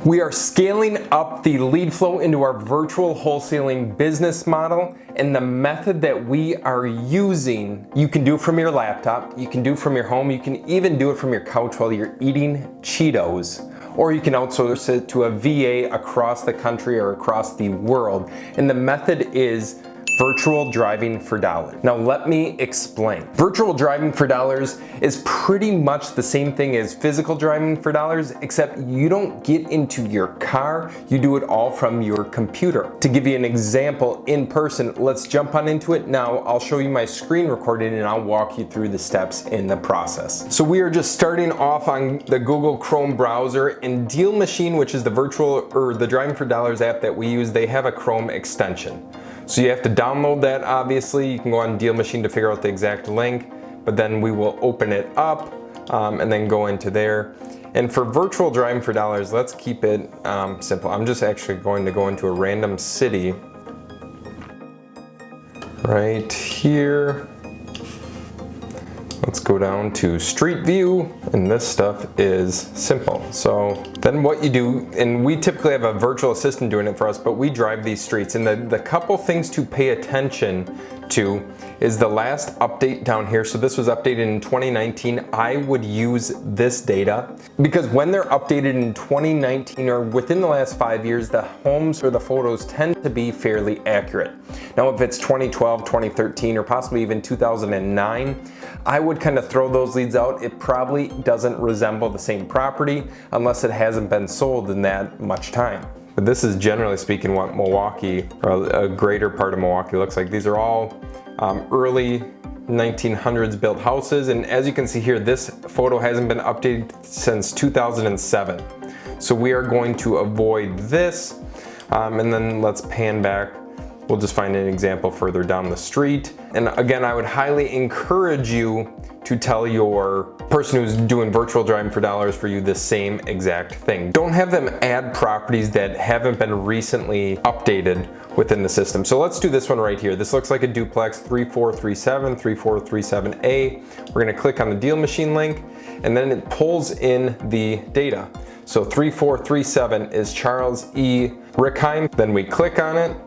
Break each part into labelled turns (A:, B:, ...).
A: We are scaling up the lead flow into our virtual wholesaling business model, and the method that we are using, you can do from your laptop, you can do from your home, you can even do it from your couch while you're eating Cheetos, or you can outsource it to a VA across the country or across the world. And the method is virtual driving for dollars. Now let me explain. Virtual driving for dollars is pretty much the same thing as physical driving for dollars, except you don't get into your car, you do it all from your computer. To give you an example in person, let's jump on into it now. I'll show you my screen recording and I'll walk you through the steps in the process. So we are just starting off on the Google Chrome browser. In Deal Machine, which is the virtual or the driving for dollars app that we use, they have a Chrome extension. So you have to download that, obviously. You can go on Deal Machine to figure out the exact link, but then we will open it up and then go into there. And for virtual driving for dollars, let's keep it simple. I'm just actually going to go into a random city right here. Let's go down to Street View, and this stuff is simple. So then what you do, and we typically have a virtual assistant doing it for us, but we drive these streets. And the couple things to pay attention to is the last update down here. So this was updated in 2019. I would use this data because when they're updated in 2019 or within the last 5 years, the homes or the photos tend to be fairly accurate. Now, if it's 2012, 2013, or possibly even 2009, I would kind of throw those leads out. It probably doesn't resemble the same property unless it hasn't been sold in that much time. But this is generally speaking what Milwaukee, or a greater part of Milwaukee, looks like. These are all early 1900s built houses, and as you can see here, this photo hasn't been updated since 2007. So we are going to avoid this, and then let's pan back. We'll just find an example further down the street. And again, I would highly encourage you to tell your person who's doing virtual driving for dollars for you the same exact thing. Don't have them add properties that haven't been recently updated within the system. So let's do this one right here. This looks like a duplex, 3437, 3437A. We're gonna click on the Deal Machine link, and then it pulls in the data. So 3437 is Charles E. Rickheim. Then we click on it,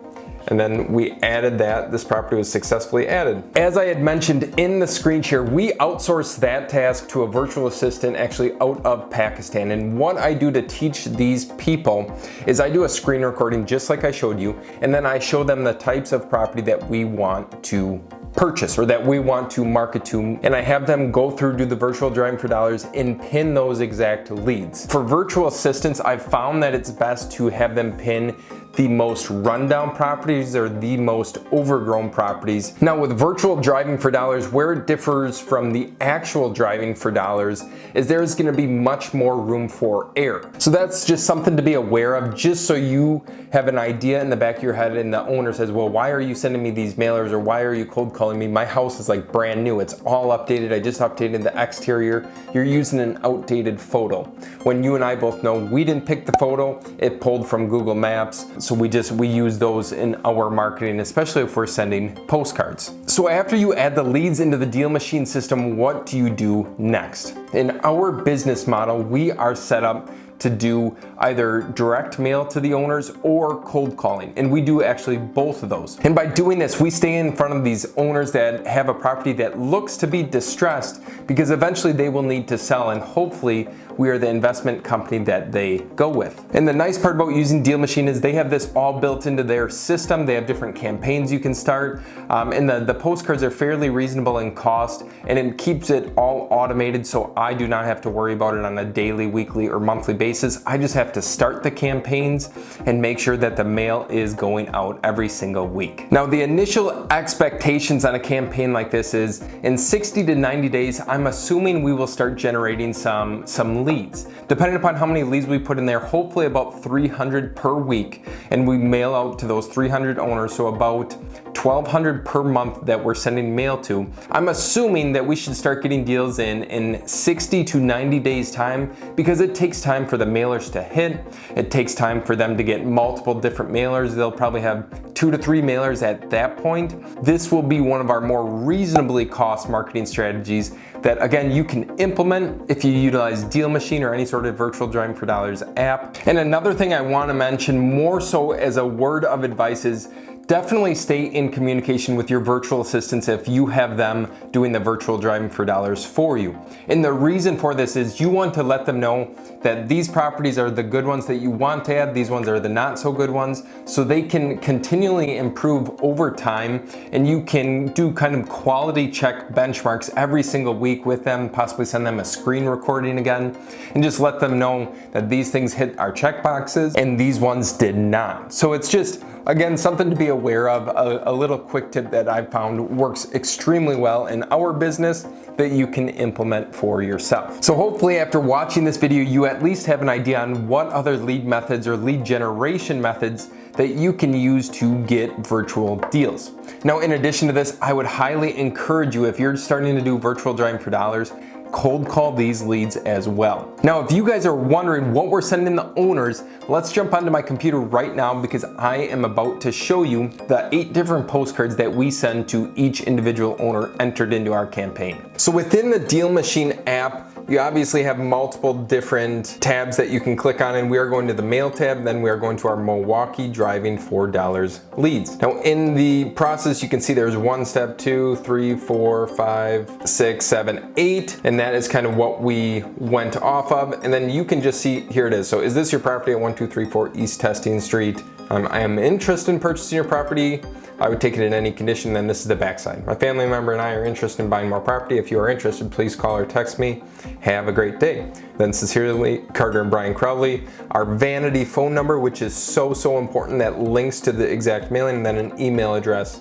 A: and then we added that. This property was successfully added. As I had mentioned in the screen share, we outsource that task to a virtual assistant actually out of Pakistan. And what I do to teach these people is I do a screen recording just like I showed you, and then I show them the types of property that we want to purchase or that we want to market to, and I have them go through, do the virtual driving for dollars, and pin those exact leads. For virtual assistants, I've found that it's best to have them pin the most rundown properties or the most overgrown properties. Now with virtual driving for dollars, where it differs from the actual driving for dollars is there's gonna be much more room for error. So that's just something to be aware of, just so you have an idea in the back of your head and the owner says, well, why are you sending me these mailers, or why are you cold calling me? My house is like brand new, it's all updated, I just updated the exterior. You're using an outdated photo. When you and I both know we didn't pick the photo, it pulled from Google Maps. So we use those in our marketing, especially if we're sending postcards. So after you add the leads into the Deal Machine system, what do you do next? In our business model, we are set up to do either direct mail to the owners or cold calling. And we do actually both of those. And by doing this, we stay in front of these owners that have a property that looks to be distressed, because eventually they will need to sell, and hopefully we are the investment company that they go with. And the nice part about using Deal Machine is they have this all built into their system. They have different campaigns you can start, and the postcards are fairly reasonable in cost, and it keeps it all automated, so I do not have to worry about it on a daily, weekly, or monthly basis. I just have to start the campaigns and make sure that the mail is going out every single week. Now, the initial expectations on a campaign like this is in 60 to 90 days, I'm assuming we will start generating some leads. Depending upon how many leads we put in there, hopefully about 300 per week, and we mail out to those 300 owners, so about 1,200 per month that we're sending mail to. I'm assuming that we should start getting deals in 60 to 90 days time, because it takes time for the mailers to hit. It takes time for them to get multiple different mailers. They'll probably have 2 to 3 mailers at that point, this will be one of our more reasonably cost marketing strategies that, again, you can implement if you utilize Deal Machine or any sort of virtual driving for dollars app. And another thing I want to mention more so as a word of advice is definitely stay in communication with your virtual assistants if you have them doing the virtual driving for dollars for you. And the reason for this is you want to let them know that these properties are the good ones that you want to add, these ones are the not so good ones, so they can continually improve over time, and you can do kind of quality check benchmarks every single week with them, possibly send them a screen recording again, and just let them know that these things hit our check boxes and these ones did not. So it's just, again, something to be aware of, a little quick tip that I've found works extremely well in our business that you can implement for yourself. So hopefully after watching this video, you at least have an idea on what other lead methods or lead generation methods that you can use to get virtual deals. Now, in addition to this, I would highly encourage you, if you're starting to do virtual driving for dollars, cold call these leads as well. Now, if you guys are wondering what we're sending the owners, let's jump onto my computer right now because I am about to show you the 8 different postcards that we send to each individual owner entered into our campaign. So within the Deal Machine app, you obviously have multiple different tabs that you can click on, and we are going to the mail tab, then we are going to our Milwaukee driving for dollars leads. Now in the process, you can see there's 1 step, 2, 3, 4, 5, 6, 7, 8, and that is kind of what we went off of. And then you can just see, here it is. So is this your property at 1234 East Testing Street? I am interested in purchasing your property. I would take it in any condition. Then this is the backside. My family member and I are interested in buying more property. If you are interested, please call or text me. Have a great day. Then sincerely, Carter and Brian Crowley. Our vanity phone number, which is so important, that links to the exact mailing, and then an email address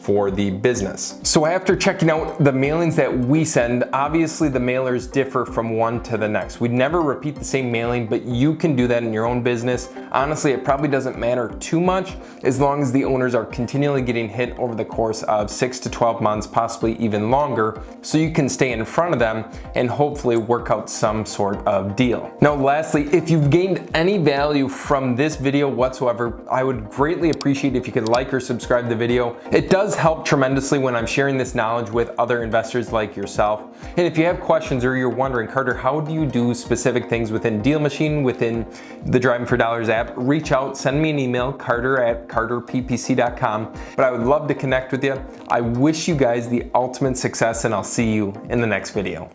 A: for the business. So after checking out the mailings that we send, obviously the mailers differ from one to the next. We'd never repeat the same mailing, but you can do that in your own business. Honestly, it probably doesn't matter too much as long as the owners are continually getting hit over the course of 6 to 12 months, possibly even longer, so you can stay in front of them and hopefully work out some sort of deal. Now, lastly, if you've gained any value from this video whatsoever, I would greatly appreciate if you could like or subscribe to the video. It does help tremendously when I'm sharing this knowledge with other investors like yourself. And if you have questions or you're wondering, Carter, how do you do specific things within Deal Machine, within the Driving for Dollars app, reach out, send me an email, carter@carterppc.com. But I would love to connect with you. I wish you guys the ultimate success, and I'll see you in the next video.